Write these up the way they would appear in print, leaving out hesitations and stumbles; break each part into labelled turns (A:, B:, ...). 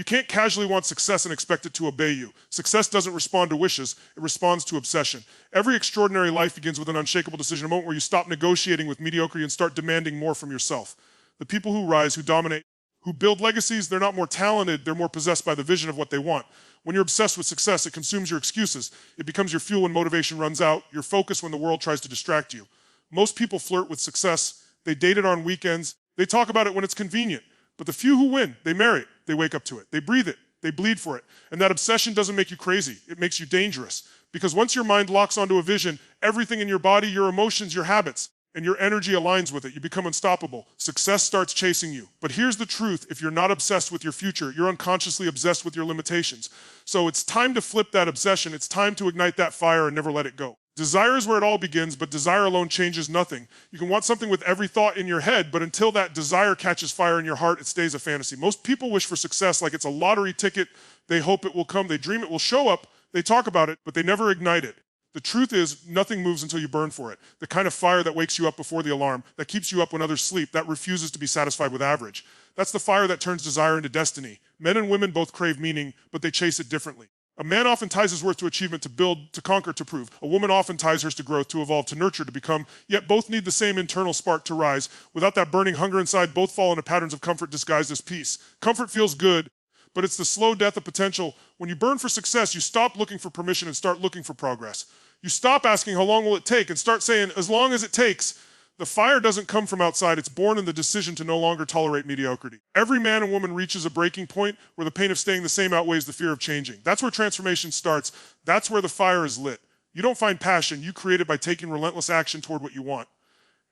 A: You can't casually want success and expect it to obey you. Success doesn't respond to wishes, it responds to obsession. Every extraordinary life begins with an unshakable decision, a moment where you stop negotiating with mediocrity and start demanding more from yourself. The people who rise, who dominate, who build legacies, they're not more talented, they're more possessed by the vision of what they want. When you're obsessed with success, it consumes your excuses. It becomes your fuel when motivation runs out, your focus when the world tries to distract you. Most people flirt with success. They date it on weekends. They talk about it when it's convenient. But the few who win, they marry it. They wake up to it. They breathe it. They bleed for it. And that obsession doesn't make you crazy. It makes you dangerous. Because once your mind locks onto a vision, everything in your body, your emotions, your habits, and your energy aligns with it. You become unstoppable. Success starts chasing you. But here's the truth. If you're not obsessed with your future, you're unconsciously obsessed with your limitations. So it's time to flip that obsession. It's time to ignite that fire and never let it go. Desire is where it all begins, but desire alone changes nothing. You can want something with every thought in your head, but until that desire catches fire in your heart, it stays a fantasy. Most people wish for success like it's a lottery ticket. They hope it will come. They dream it will show up. They talk about it, but they never ignite it. The truth is, nothing moves until you burn for it. The kind of fire that wakes you up before the alarm, that keeps you up when others sleep, that refuses to be satisfied with average. That's the fire that turns desire into destiny. Men and women both crave meaning, but they chase it differently. A man often ties his worth to achievement, to build, to conquer, to prove. A woman often ties hers to growth, to evolve, to nurture, to become, yet both need the same internal spark to rise. Without that burning hunger inside, both fall into patterns of comfort disguised as peace. Comfort feels good, but it's the slow death of potential. When you burn for success, you stop looking for permission and start looking for progress. You stop asking how long will it take and start saying, as long as it takes. The fire doesn't come from outside, it's born in the decision to no longer tolerate mediocrity. Every man and woman reaches a breaking point where the pain of staying the same outweighs the fear of changing. That's where transformation starts. That's where the fire is lit. You don't find passion, you create it by taking relentless action toward what you want.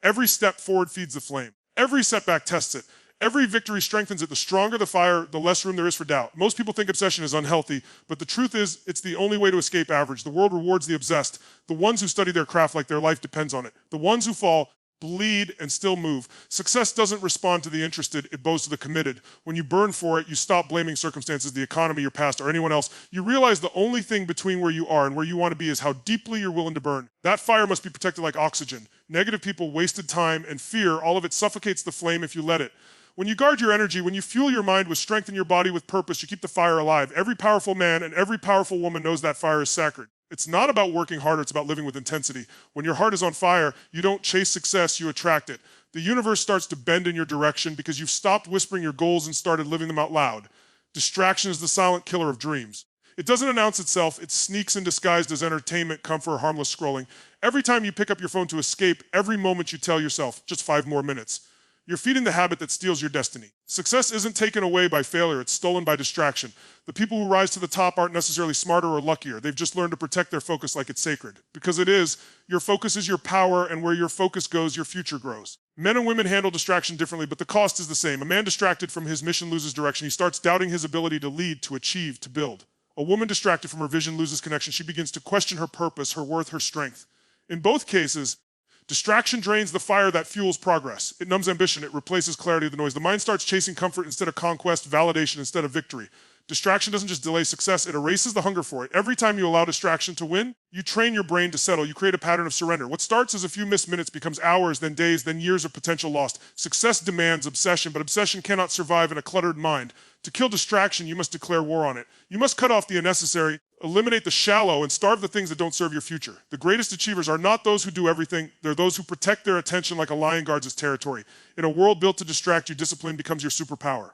A: Every step forward feeds the flame. Every setback tests it. Every victory strengthens it. The stronger the fire, the less room there is for doubt. Most people think obsession is unhealthy, but the truth is, it's the only way to escape average. The world rewards the obsessed, the ones who study their craft like their life depends on it. The ones who fall, bleed, and still move. Success doesn't respond to the interested, it bows to the committed. When you burn for it, you stop blaming circumstances, the economy, your past, or anyone else. You realize the only thing between where you are and where you want to be is how deeply you're willing to burn. That fire must be protected like oxygen. Negative people, wasted time, and fear, all of it suffocates the flame if you let it. When you guard your energy, when you fuel your mind with strength and your body with purpose, you keep the fire alive. Every powerful man and every powerful woman knows that fire is sacred. It's not about working harder, it's about living with intensity. When your heart is on fire, you don't chase success, you attract it. The universe starts to bend in your direction because you've stopped whispering your goals and started living them out loud. Distraction is the silent killer of dreams. It doesn't announce itself, it sneaks in disguised as entertainment, comfort, or harmless scrolling. Every time you pick up your phone to escape, every moment you tell yourself, just 5 more minutes. You're feeding the habit that steals your destiny. Success isn't taken away by failure, it's stolen by distraction. The people who rise to the top aren't necessarily smarter or luckier. They've just learned to protect their focus like it's sacred. Because it is, your focus is your power, and where your focus goes, your future grows. Men and women handle distraction differently, but the cost is the same. A man distracted from his mission loses direction. He starts doubting his ability to lead, to achieve, to build. A woman distracted from her vision loses connection. She begins to question her purpose, her worth, her strength. In both cases, distraction drains the fire that fuels progress. It numbs ambition. It replaces clarity of the noise. The mind starts chasing comfort instead of conquest, validation instead of victory. Distraction doesn't just delay success, it erases the hunger for it. Every time you allow distraction to win, you train your brain to settle. You create a pattern of surrender. What starts as a few missed minutes becomes hours, then days, then years of potential lost. Success demands obsession, but obsession cannot survive in a cluttered mind. To kill distraction, you must declare war on it. You must cut off the unnecessary, eliminate the shallow, and starve the things that don't serve your future. The greatest achievers are not those who do everything. They're those who protect their attention like a lion guards its territory. In a world built to distract you, discipline becomes your superpower.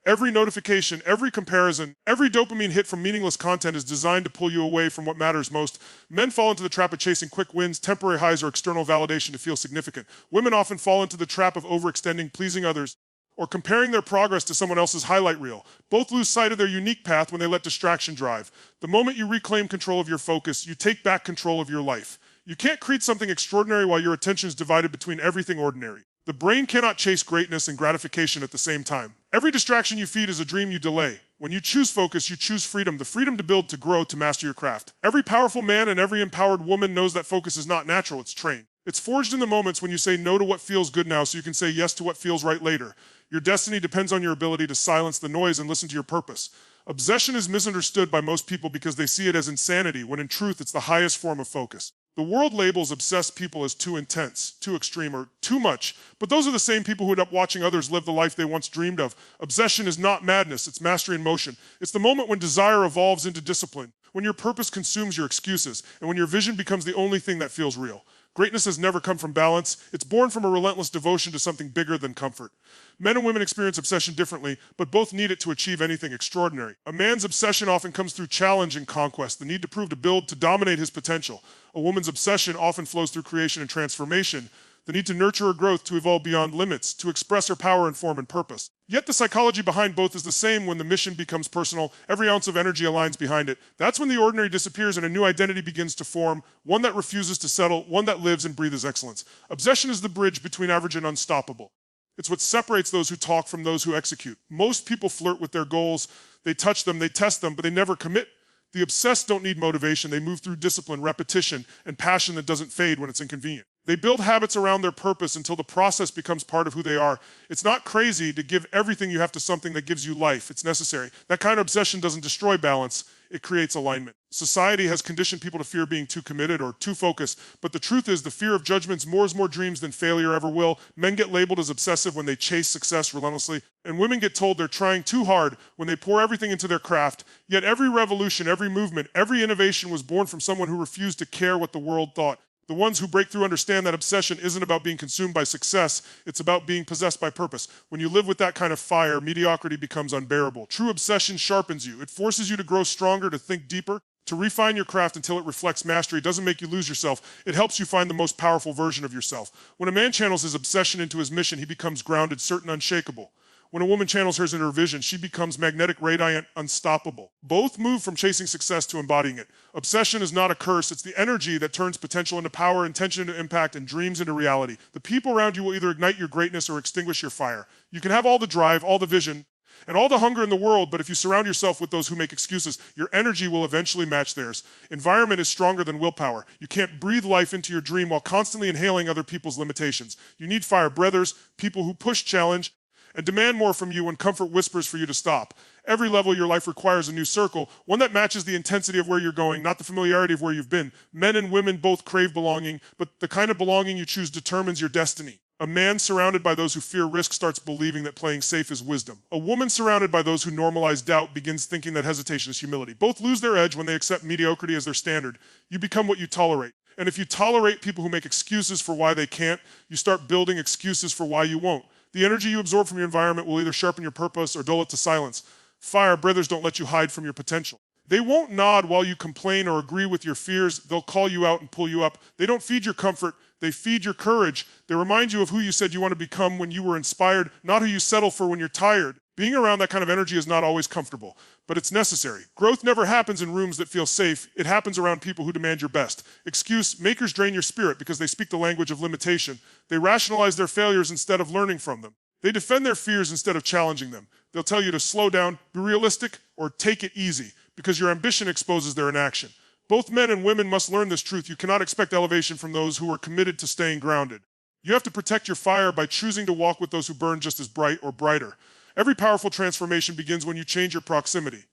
A: Every notification, every comparison, every dopamine hit from meaningless content is designed to pull you away from what matters most. Men fall into the trap of chasing quick wins, temporary highs, or external validation to feel significant. Women often fall into the trap of overextending, pleasing others, or comparing their progress to someone else's highlight reel. Both lose sight of their unique path when they let distraction drive. The moment you reclaim control of your focus, you take back control of your life. You can't create something extraordinary while your attention is divided between everything ordinary. The brain cannot chase greatness and gratification at the same time. Every distraction you feed is a dream you delay. When you choose focus, you choose freedom, the freedom to build, to grow, to master your craft. Every powerful man and every empowered woman knows that focus is not natural, it's trained. It's forged in the moments when you say no to what feels good now so you can say yes to what feels right later. Your destiny depends on your ability to silence the noise and listen to your purpose. Obsession is misunderstood by most people because they see it as insanity, when in truth it's the highest form of focus. The world labels obsessed people as too intense, too extreme, or too much, but those are the same people who end up watching others live the life they once dreamed of. Obsession is not madness, it's mastery in motion. It's the moment when desire evolves into discipline, when your purpose consumes your excuses, and when your vision becomes the only thing that feels real. Greatness has never come from balance. It's born from a relentless devotion to something bigger than comfort. Men and women experience obsession differently, but both need it to achieve anything extraordinary. A man's obsession often comes through challenge and conquest, the need to prove, to build, to dominate his potential. A woman's obsession often flows through creation and transformation, the need to nurture her growth, to evolve beyond limits, to express her power and form and purpose. Yet the psychology behind both is the same. When the mission becomes personal, every ounce of energy aligns behind it. That's when the ordinary disappears and a new identity begins to form, one that refuses to settle, one that lives and breathes excellence. Obsession is the bridge between average and unstoppable. It's what separates those who talk from those who execute. Most people flirt with their goals, they touch them, they test them, but they never commit. The obsessed don't need motivation. They move through discipline, repetition, and passion that doesn't fade when it's inconvenient. They build habits around their purpose until the process becomes part of who they are. It's not crazy to give everything you have to something that gives you life. It's necessary. That kind of obsession doesn't destroy balance. It creates alignment. Society has conditioned people to fear being too committed or too focused, but the truth is the fear of judgment moors more dreams than failure ever will. Men get labeled as obsessive when they chase success relentlessly, and women get told they're trying too hard when they pour everything into their craft. Yet every revolution, every movement, every innovation was born from someone who refused to care what the world thought. The ones who break through understand that obsession isn't about being consumed by success, it's about being possessed by purpose. When you live with that kind of fire, mediocrity becomes unbearable. True obsession sharpens you. It forces you to grow stronger, to think deeper, to refine your craft until it reflects mastery. It doesn't make you lose yourself. It helps you find the most powerful version of yourself. When a man channels his obsession into his mission, he becomes grounded, certain, unshakable. When a woman channels hers into her vision, she becomes magnetic, radiant, unstoppable. Both move from chasing success to embodying it. Obsession is not a curse. It's the energy that turns potential into power, intention into impact, and dreams into reality. The people around you will either ignite your greatness or extinguish your fire. You can have all the drive, all the vision, and all the hunger in the world, but if you surround yourself with those who make excuses, your energy will eventually match theirs. Environment is stronger than willpower. You can't breathe life into your dream while constantly inhaling other people's limitations. You need fire breathers, people who push, challenge, and demand more from you when comfort whispers for you to stop. Every level of your life requires a new circle, one that matches the intensity of where you're going, not the familiarity of where you've been. Men and women both crave belonging, but the kind of belonging you choose determines your destiny. A man surrounded by those who fear risk starts believing that playing safe is wisdom. A woman surrounded by those who normalize doubt begins thinking that hesitation is humility. Both lose their edge when they accept mediocrity as their standard. You become what you tolerate. And if you tolerate people who make excuses for why they can't, you start building excuses for why you won't. The energy you absorb from your environment will either sharpen your purpose or dull it to silence. Fire breathers don't let you hide from your potential. They won't nod while you complain or agree with your fears. They'll call you out and pull you up. They don't feed your comfort. They feed your courage. They remind you of who you said you want to become when you were inspired, not who you settle for when you're tired. Being around that kind of energy is not always comfortable, but it's necessary. Growth never happens in rooms that feel safe. It happens around people who demand your best. Excuse makers drain your spirit because they speak the language of limitation. They rationalize their failures instead of learning from them. They defend their fears instead of challenging them. They'll tell you to slow down, be realistic, or take it easy because your ambition exposes their inaction. Both men and women must learn this truth. You cannot expect elevation from those who are committed to staying grounded. You have to protect your fire by choosing to walk with those who burn just as bright or brighter. Every powerful transformation begins when you change your proximity.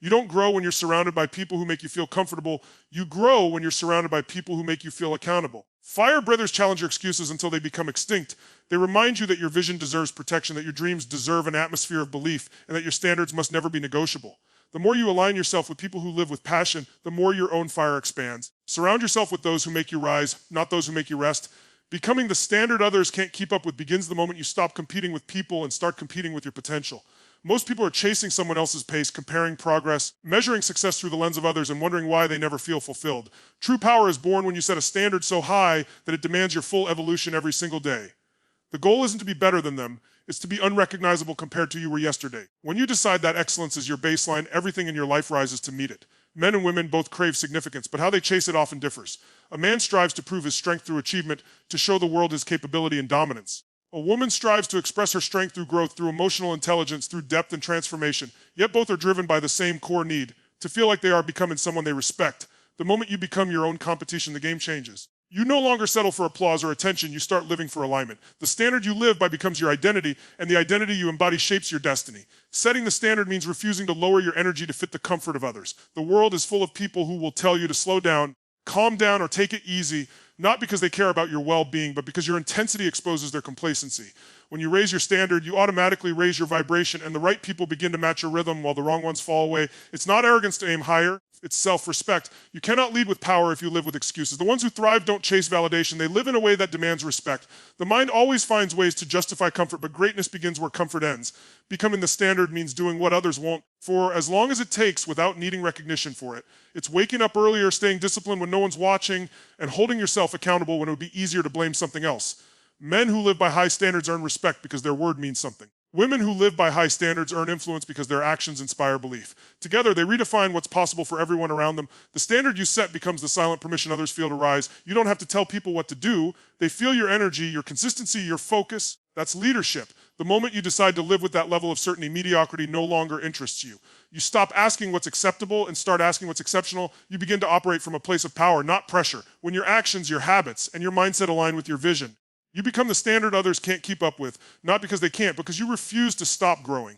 A: You don't grow when you're surrounded by people who make you feel comfortable. You grow when you're surrounded by people who make you feel accountable. Fire breathers challenge your excuses until they become extinct. They remind you that your vision deserves protection, that your dreams deserve an atmosphere of belief, and that your standards must never be negotiable. The more you align yourself with people who live with passion, the more your own fire expands. Surround yourself with those who make you rise, not those who make you rest. Becoming the standard others can't keep up with begins the moment you stop competing with people and start competing with your potential. Most people are chasing someone else's pace, comparing progress, measuring success through the lens of others, and wondering why they never feel fulfilled. True power is born when you set a standard so high that it demands your full evolution every single day. The goal isn't to be better than them, it's to be unrecognizable compared to you were yesterday. When you decide that excellence is your baseline, everything in your life rises to meet it. Men and women both crave significance, but how they chase it often differs. A man strives to prove his strength through achievement, to show the world his capability and dominance. A woman strives to express her strength through growth, through emotional intelligence, through depth and transformation. Yet both are driven by the same core need, to feel like they are becoming someone they respect. The moment you become your own competition, the game changes. You no longer settle for applause or attention, you start living for alignment. The standard you live by becomes your identity, and the identity you embody shapes your destiny. Setting the standard means refusing to lower your energy to fit the comfort of others. The world is full of people who will tell you to slow down, calm down or take it easy, not because they care about your well-being, but because your intensity exposes their complacency. When you raise your standard, you automatically raise your vibration, and the right people begin to match your rhythm while the wrong ones fall away. It's not arrogance to aim higher. It's self-respect. You cannot lead with power if you live with excuses. The ones who thrive don't chase validation. They live in a way that demands respect. The mind always finds ways to justify comfort, but greatness begins where comfort ends. Becoming the standard means doing what others won't for as long as it takes without needing recognition for it. It's waking up earlier, staying disciplined when no one's watching, and holding yourself accountable when it would be easier to blame something else. Men who live by high standards earn respect because their word means something. Women who live by high standards earn influence because their actions inspire belief. Together, they redefine what's possible for everyone around them. The standard you set becomes the silent permission others feel to rise. You don't have to tell people what to do. They feel your energy, your consistency, your focus. That's leadership. The moment you decide to live with that level of certainty, mediocrity no longer interests you. You stop asking what's acceptable and start asking what's exceptional. You begin to operate from a place of power, not pressure. When your actions, your habits, and your mindset align with your vision, you become the standard others can't keep up with, not because they can't, because you refuse to stop growing.